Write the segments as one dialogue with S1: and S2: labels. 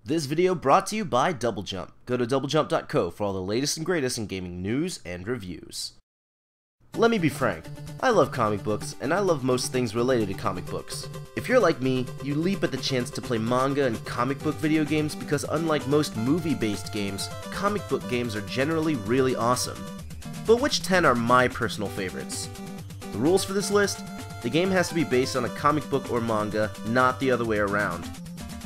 S1: This video brought to you by Double Jump. Go to doublejump.co for all the latest and greatest in gaming news and reviews. Let me be frank, I love comic books, and I love most things related to comic books. If you're like me, you leap at the chance to play manga and comic book video games because unlike most movie-based games, comic book games are generally really awesome. But which 10 are my personal favorites? The rules for this list? The game has to be based on a comic book or manga, not the other way around.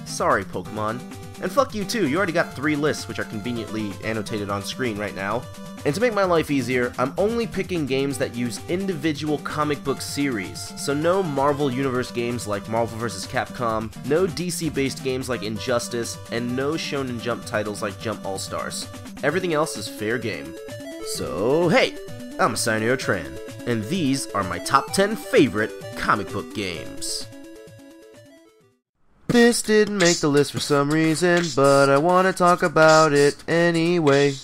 S1: Sorry, Pokemon. And fuck you too, you already got 3 lists which are conveniently annotated on screen right now. And to make my life easier, I'm only picking games that use individual comic book series, so no Marvel Universe games like Marvel vs. Capcom, no DC-based games like Injustice, and no Shonen Jump titles like Jump All-Stars. Everything else is fair game. So hey, I'm Sanyo Tran, and these are my top 10 favorite comic book games. This didn't make the list for some reason, but I want to talk about it anyway.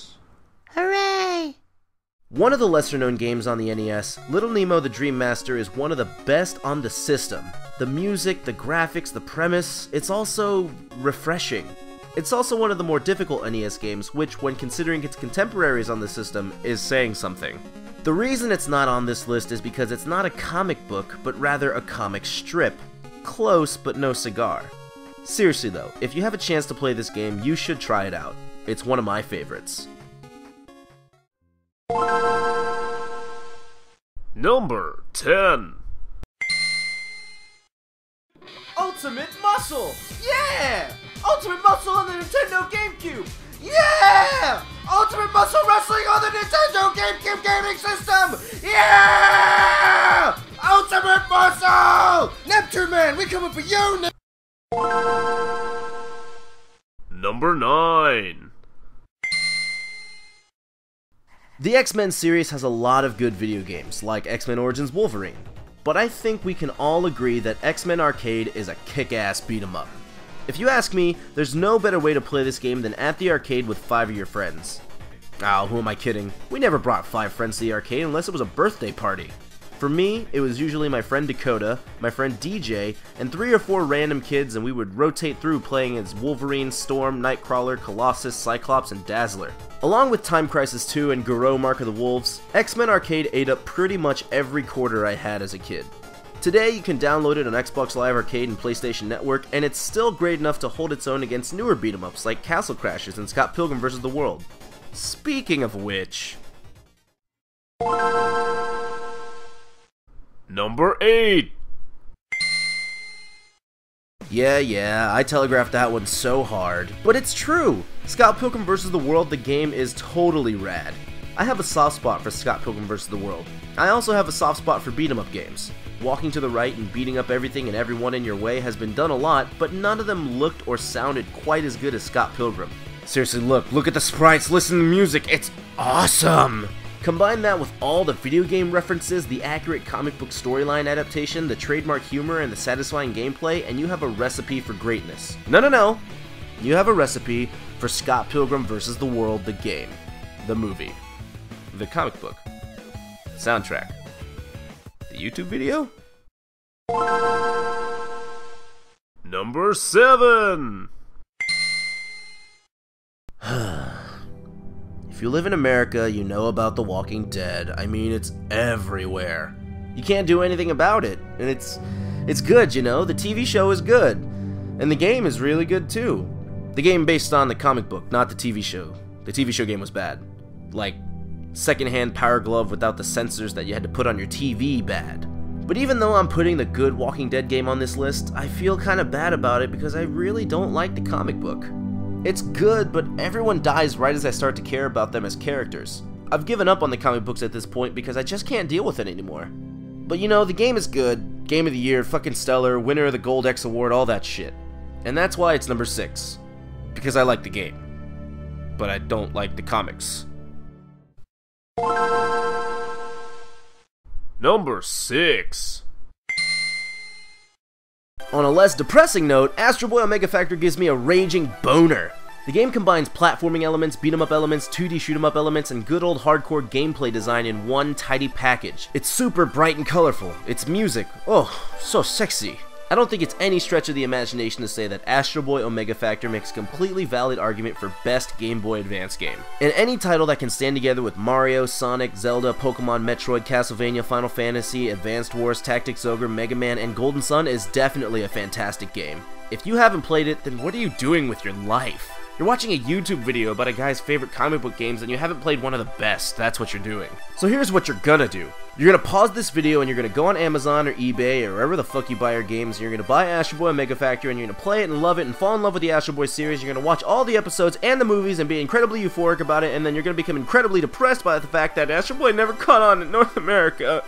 S2: Hooray!
S1: One of the lesser-known games on the NES, Little Nemo the Dream Master is one of the best on the system. The music, the graphics, the premise, it's also refreshing. It's also one of the more difficult NES games, which, when considering its contemporaries on the system, is saying something. The reason it's not on this list is because it's not a comic book, but rather a comic strip. Close, but no cigar. Seriously though, if you have a chance to play this game, you should try it out. It's one of my favorites.
S3: Number 10.
S1: Ultimate Muscle! Yeah! Ultimate Muscle on the Nintendo GameCube! Yeah! Ultimate Muscle Wrestling on the Nintendo GameCube gaming system! Yeah! Ultimate Muscle! Neptune Man, we coming for you!
S3: Number 9.
S1: The X-Men series has a lot of good video games, like X-Men Origins Wolverine, but I think we can all agree that X-Men Arcade is a kick-ass beat-em-up. If you ask me, there's no better way to play this game than at the arcade with 5 of your friends. Oh, who am I kidding? We never brought 5 friends to the arcade unless it was a birthday party. For me, it was usually my friend Dakota, my friend DJ, and 3 or 4 random kids, and we would rotate through playing as Wolverine, Storm, Nightcrawler, Colossus, Cyclops, and Dazzler. Along with Time Crisis 2 and Garou Mark of the Wolves, X-Men Arcade ate up pretty much every quarter I had as a kid. Today, you can download it on Xbox Live Arcade and PlayStation Network, and it's still great enough to hold its own against newer beat-em-ups like Castle Crashers and Scott Pilgrim vs. the World. Speaking of which...
S3: Number 8.
S1: Yeah, I telegraphed that one so hard. But it's true! Scott Pilgrim vs. the World, the game, is totally rad. I have a soft spot for Scott Pilgrim vs. the World. I also have a soft spot for beat-em-up games. Walking to the right and beating up everything and everyone in your way has been done a lot, but none of them looked or sounded quite as good as Scott Pilgrim. Seriously, look at the sprites, listen to the music, it's awesome! Combine that with all the video game references, the accurate comic book storyline adaptation, the trademark humor, and the satisfying gameplay, and you have a recipe for greatness. No. You have a recipe for Scott Pilgrim vs. the World, the game, the movie, the comic book, soundtrack, the YouTube video?
S3: Number 7.
S1: If you live in America, you know about The Walking Dead. I mean, it's everywhere. You can't do anything about it, and it's good, you know? The TV show is good, and the game is really good too. The game based on the comic book, not the TV show. The TV show game was bad. Like, secondhand Power Glove without the sensors that you had to put on your TV bad. But even though I'm putting the good Walking Dead game on this list, I feel kinda bad about it because I really don't like the comic book. It's good, but everyone dies right as I start to care about them as characters. I've given up on the comic books at this point because I just can't deal with it anymore. But you know, the game is good, Game of the Year, fucking stellar, winner of the Gold X Award, all that shit. And that's why it's number 6. Because I like the game. But I don't like the comics.
S3: Number 6.
S1: On a less depressing note, Astro Boy Omega Factor gives me a raging boner. The game combines platforming elements, beat-em-up elements, 2D shoot-em-up elements, and good old hardcore gameplay design in one tidy package. It's super bright and colorful. Its music, oh, so sexy. I don't think it's any stretch of the imagination to say that Astro Boy Omega Factor makes a completely valid argument for best Game Boy Advance game. And any title that can stand together with Mario, Sonic, Zelda, Pokemon, Metroid, Castlevania, Final Fantasy, Advanced Wars, Tactics Ogre, Mega Man, and Golden Sun is definitely a fantastic game. If you haven't played it, then what are you doing with your life? You're watching a YouTube video about a guy's favorite comic book games and you haven't played one of the best. That's what you're doing. So here's what you're gonna do. You're gonna pause this video and you're gonna go on Amazon or eBay or wherever the fuck you buy your games, and you're gonna buy Astro Boy Omega Factor and you're gonna play it and love it and fall in love with the Astro Boy series. You're gonna watch all the episodes and the movies and be incredibly euphoric about it, and then you're gonna become incredibly depressed by the fact that Astro Boy never caught on in North America.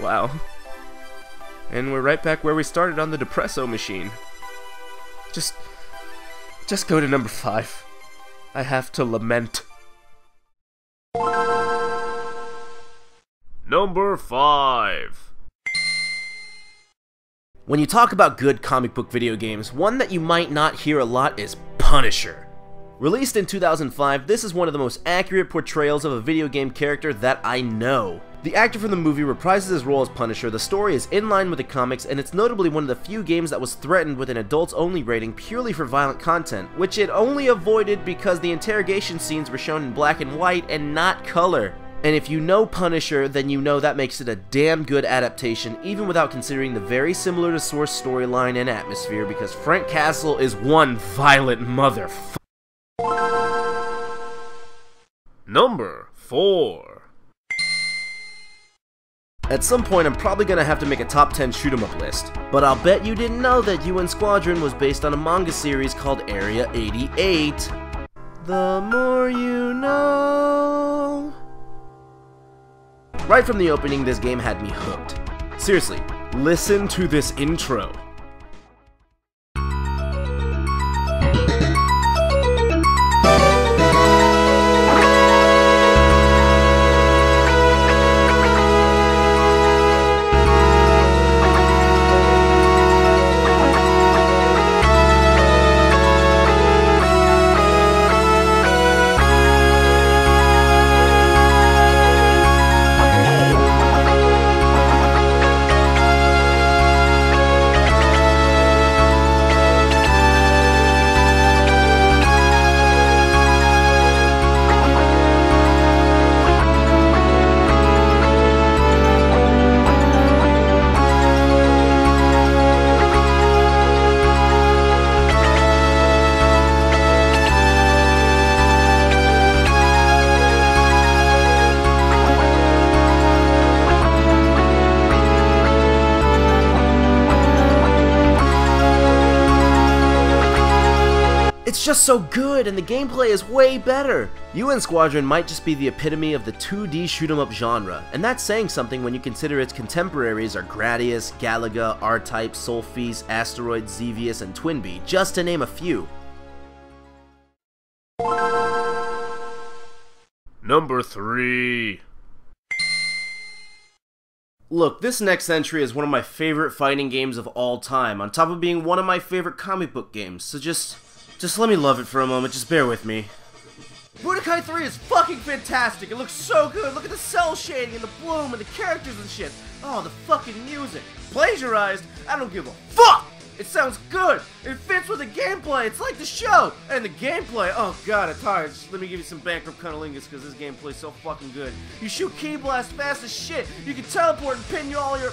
S1: Wow. And we're right back where we started on the Depresso machine. Just go to number 5. I have to lament.
S3: Number 5.
S1: When you talk about good comic book video games, one that you might not hear a lot is Punisher. Released in 2005, this is one of the most accurate portrayals of a video game character that I know. The actor from the movie reprises his role as Punisher, the story is in line with the comics, and it's notably one of the few games that was threatened with an adults-only rating purely for violent content, which it only avoided because the interrogation scenes were shown in black and white and not color. And if you know Punisher, then you know that makes it a damn good adaptation, even without considering the very similar to Source storyline and atmosphere, because Frank Castle is one violent motherfucker.
S3: Number 4.
S1: At some point, I'm probably gonna have to make a top 10 shoot 'em up list, but I'll bet you didn't know that UN Squadron was based on a manga series called Area 88. The more you know. Right from the opening, this game had me hooked. Seriously, listen to this intro. It's just so good, and the gameplay is way better! UN Squadron might just be the epitome of the 2D shoot 'em up genre, and that's saying something when you consider its contemporaries are Gradius, Galaga, R-Type, Soulfeast, Asteroid, Xevious, and Twinbee, just to name a few.
S3: Number 3.
S1: Look, this next entry is one of my favorite fighting games of all time, on top of being one of my favorite comic book games, so just let me love it for a moment, just bear with me. Budokai 3 is fucking fantastic, it looks so good, look at the cell shading and the bloom and the characters and shit. Oh, the fucking music. Plagiarized? I don't give a fuck! It sounds good! It fits with the gameplay! It's like the show! And the gameplay, oh god, I'm tired. Just let me give you some bankrupt cunnilingus because this gameplay's so fucking good. You shoot Ki Blast fast as shit! You can teleport and pin all your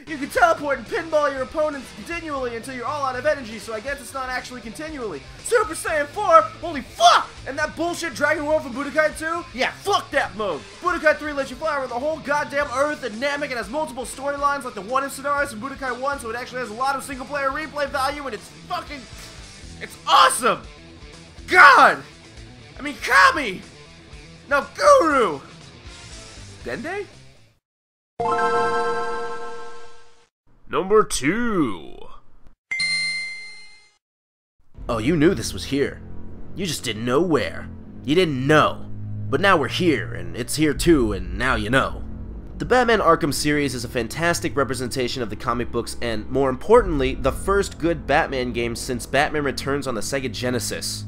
S1: You can teleport and pinball your opponents continually until you're all out of energy, so I guess it's not actually continually. Super Saiyan 4? Holy fuck! And that bullshit Dragon World from Budokai 2? Yeah, fuck that mode! Budokai 3 lets you fly over the whole goddamn Earth, and Namek, and has multiple storylines like the one-if scenarios from Budokai 1, so it actually has a lot of single-player replay value, and it's awesome! God! I mean, Kami! Now, Guru! Dende?
S3: Number 2.
S1: Oh, you knew this was here. You just didn't know where. You didn't know. But now we're here, and it's here too, and now you know. The Batman Arkham series is a fantastic representation of the comic books and, more importantly, the first good Batman game since Batman Returns on the Sega Genesis.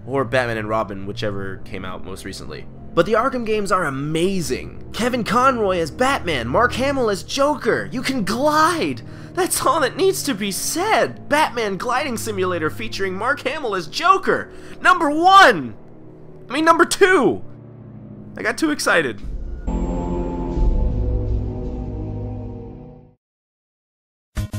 S1: Or Batman and Robin, whichever came out most recently. But the Arkham games are amazing. Kevin Conroy as Batman, Mark Hamill as Joker. You can glide. That's all that needs to be said. Batman Gliding Simulator featuring Mark Hamill as Joker. Number 2. I got too excited.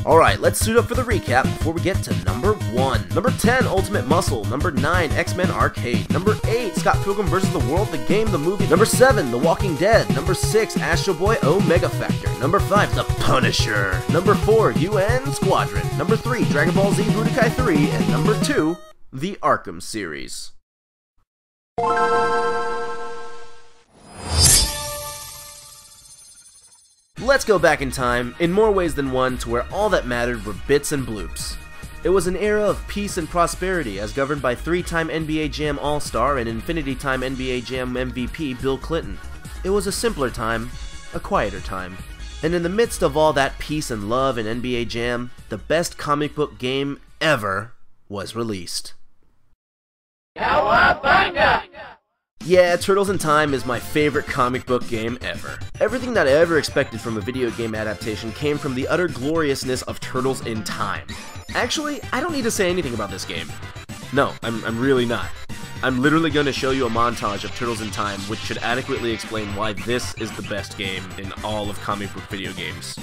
S1: Alright, let's suit up for the recap before we get to number 1. Number 10, Ultimate Muscle. Number 9, X-Men Arcade. Number 8, Scott Pilgrim vs. the World, the game, the movie. Number 7, The Walking Dead. Number 6, Astro Boy Omega Factor. Number 5, The Punisher. Number 4, UN Squadron. Number 3, Dragon Ball Z Budokai 3. And number 2, the Arkham series. Let's go back in time, in more ways than one, to where all that mattered were bits and bloops. It was an era of peace and prosperity as governed by 3-time NBA Jam All-Star and Infinity Time NBA Jam MVP Bill Clinton. It was a simpler time, a quieter time. And in the midst of all that peace and love in NBA Jam, the best comic book game ever was released. Cowabunga! Yeah, Turtles in Time is my favorite comic book game ever. Everything that I ever expected from a video game adaptation came from the utter gloriousness of Turtles in Time. Actually, I don't need to say anything about this game. No, I'm really not. I'm literally going to show you a montage of Turtles in Time, which should adequately explain why this is the best game in all of comic book video games.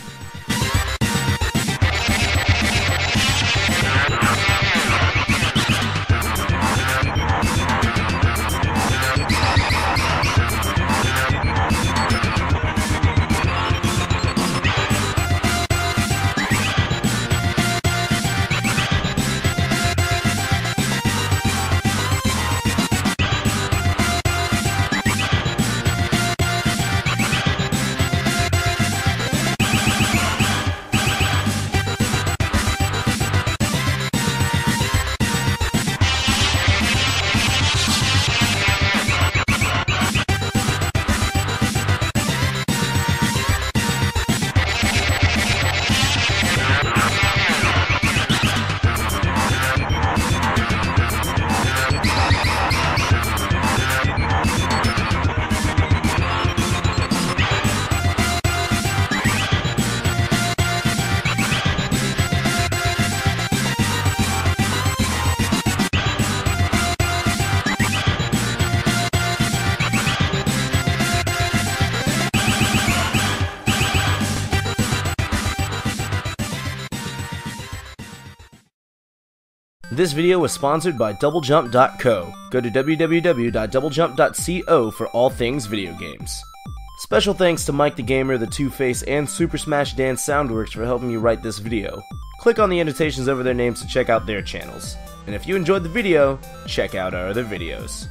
S1: This video was sponsored by DoubleJump.co. Go to www.doublejump.co for all things video games. Special thanks to Mike the Gamer, the Two-Face, and Super Smash Dance Soundworks for helping me write this video. Click on the annotations over their names to check out their channels. And if you enjoyed the video, check out our other videos.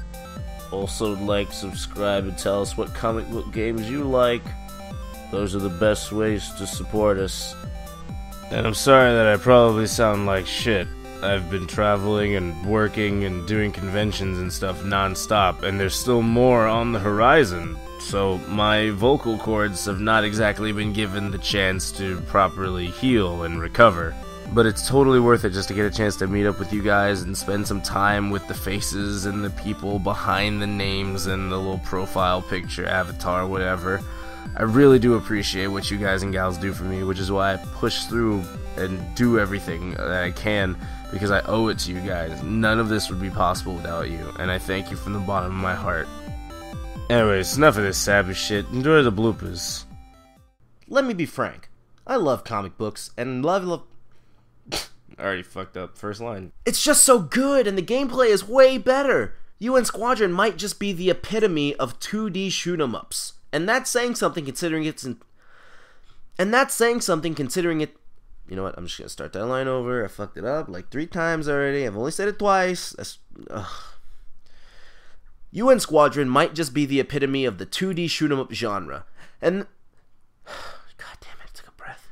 S1: Also like, subscribe, and tell us what comic book games you like. Those are the best ways to support us. And I'm sorry that I probably sound like shit. I've been traveling and working and doing conventions and stuff non-stop, and there's still more on the horizon, so my vocal cords have not exactly been given the chance to properly heal and recover. But it's totally worth it just to get a chance to meet up with you guys and spend some time with the faces and the people behind the names and the little profile picture, avatar, whatever. I really do appreciate what you guys and gals do for me, which is why I push through and do everything that I can, because I owe it to you guys. None of this would be possible without you, and I thank you from the bottom of my heart. Anyways, enough of this savage shit. Enjoy the bloopers. Let me be frank. I love comic books, and love I already fucked up first line. It's just so good, and the gameplay is way better. UN Squadron might just be the epitome of 2D shoot-'em-ups. And that's saying something considering it's You know what, I'm just gonna start that line over. I fucked it up like 3 times already. I've only said it twice. UN Squadron might just be the epitome of the 2D shoot-'em-up genre. And God damn it, I took a breath.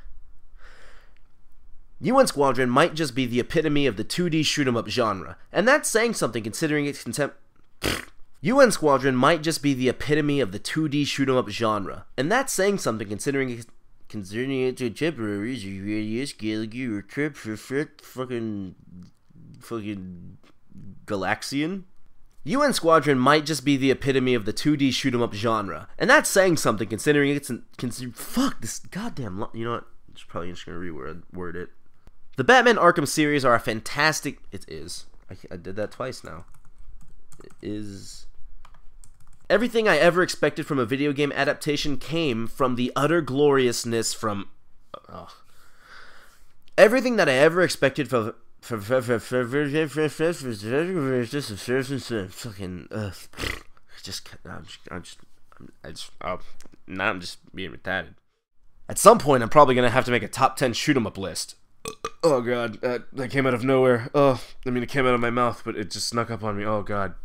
S1: UN Squadron might just be the epitome of the 2D shoot-'em-up genre. And that's saying something considering its UN Squadron might just be the epitome of the 2D shoot-'em-up genre. And that's saying something considering it's contemporaries, you really scale your trip for fucking Galaxian. UN Squadron might just be the epitome of the 2D shoot 'em up genre, and that's saying something considering it's fuck this goddamn. You know what? I'm probably just gonna reword it. The Batman Arkham series are a fantastic. It is. I did that twice now. It is. Everything I ever expected from a video game adaptation came from the utter gloriousness from. Everything that I ever expected from. Now I'm just being retarded. At some point, I'm probably gonna have to make a top 10 shoot 'em up list. Oh god, that came out of nowhere. It came out of my mouth, but it just snuck up on me. Oh god.